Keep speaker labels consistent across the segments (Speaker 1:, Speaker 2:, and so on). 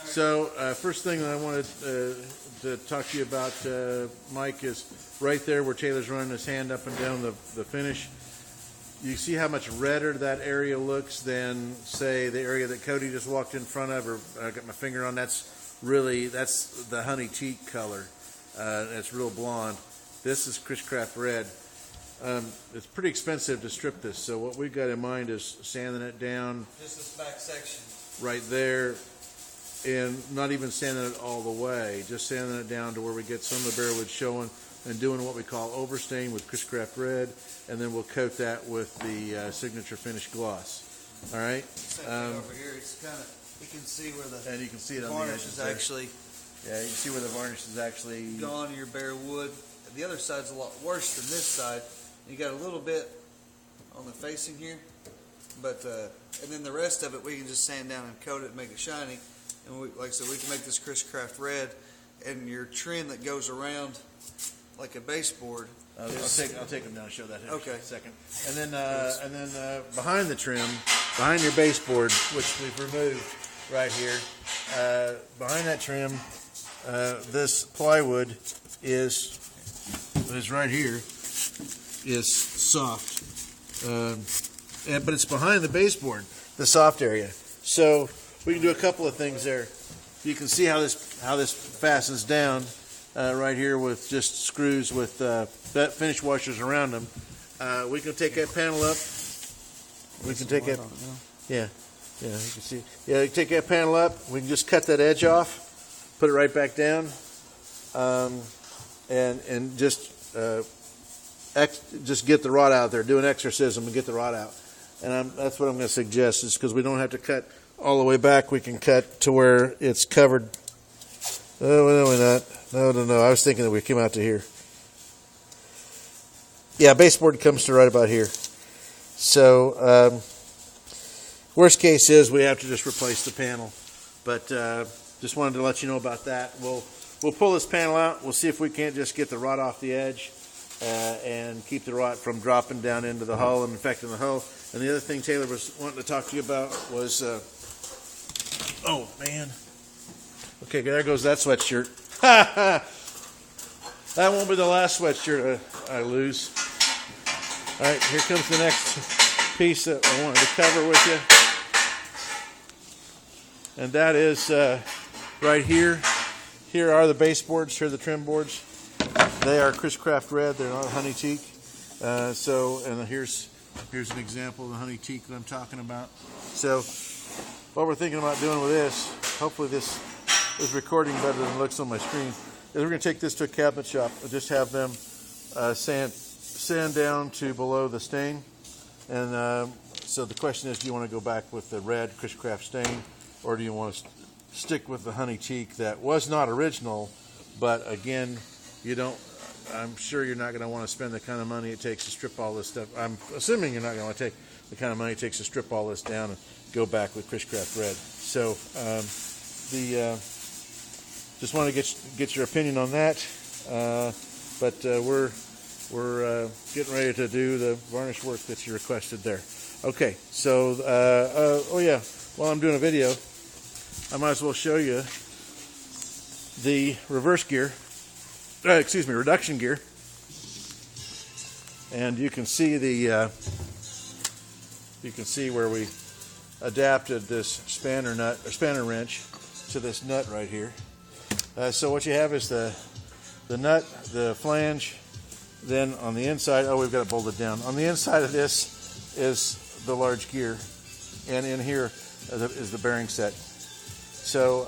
Speaker 1: So first thing that I wanted to talk to you about, Mike, is right there where Taylor's running his hand up and down the finish. You see how much redder that area looks than, say, the area that Cody just walked in front of, or I got my finger on. That's the honey teak color. It's real blonde. This is Chris-Craft red. It's pretty expensive to strip this, so what we've got in mind is sanding it down.
Speaker 2: Just this back section.
Speaker 1: Right there, and not even sanding it all the way, just sanding it down to where we get some of the bare wood showing, and doing what we call overstain with Chris-Craft red, and then we'll coat that with the signature finish gloss. All right.
Speaker 2: Over here, it's kind of, you can see where the
Speaker 1: and you can see it on
Speaker 2: varnish
Speaker 1: the
Speaker 2: is actually.
Speaker 1: Yeah, you can see where the varnish is actually
Speaker 2: gone to your bare wood. The other side's a lot worse than this side. You got a little bit on the facing here, but and then the rest of it we can just sand down and coat it and make it shiny. And we, like I said, we can make this Chris-Craft red, and your trim that goes around like a baseboard.
Speaker 1: I'll take them down and show that here
Speaker 2: okay.
Speaker 1: In a second. And then behind the trim, behind your baseboard, which we've removed right here, behind that trim, this plywood is right here, is soft, but it's behind the baseboard, the soft area. So we can do a couple of things there. You can see how this fastens down right here with just screws with finish washers around them. We can take that panel up. We can take that. Yeah, you can see. Yeah, you can take that panel up. We can just cut that edge off, put it right back down, and just get the rod out there. Do an exorcism and get the rod out. And that's what I'm going to suggest, is because we don't have to cut all the way back. We can cut to where it's covered. Oh, no, we're not. No. I was thinking that we came out to here. Yeah, baseboard comes to right about here. So, worst case is we have to just replace the panel. But just wanted to let you know about that. We'll pull this panel out. We'll see if we can't just get the rod off the edge and keep the rod from dropping down into the hull and infecting the hull. And the other thing Taylor was wanting to talk to you about was, oh man. Okay, there goes that sweatshirt. That won't be the last sweatshirt I lose. All right, here comes the next piece that I wanted to cover with you. And that is right here. Here are the baseboards. Here are the trim boards. They are Chris-Craft red. They're not honey teak. And here's an example of the honey teak that I'm talking about. So what we're thinking about doing with this, hopefully this is recording better than it looks on my screen, is we're going to take this to a cabinet shop and just have them sand down to below the stain. And so the question is, do you want to go back with the red Chris-Craft stain, or do you want to stick with the honey teak that was not original, but again, I'm sure you're not going to want to spend the kind of money it takes to strip all this stuff. I'm assuming you're not going to want to take the kind of money it takes to strip all this down and go back with Chris-Craft red. So just want to get your opinion on that. But we're getting ready to do the varnish work that you requested there. Okay, so oh yeah, while I'm doing a video, I might as well show you the reverse gear. Reduction gear. And you can see where we adapted this spanner wrench to this nut right here. So what you have is the nut, the flange, then on the inside, oh, we've got it bolted down. On the inside of this is the large gear, and in here is the bearing set. So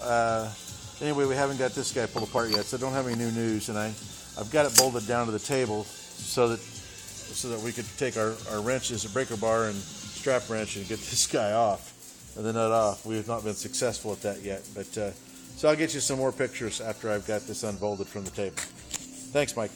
Speaker 1: anyway, we haven't got this guy pulled apart yet, so I don't have any new news, and I've got it bolted down to the table so that we could take our wrenches, a breaker bar and strap wrench, and get this guy off, and the nut off. We have not been successful at that yet, but so I'll get you some more pictures after I've got this unbolted from the table. Thanks, Mike.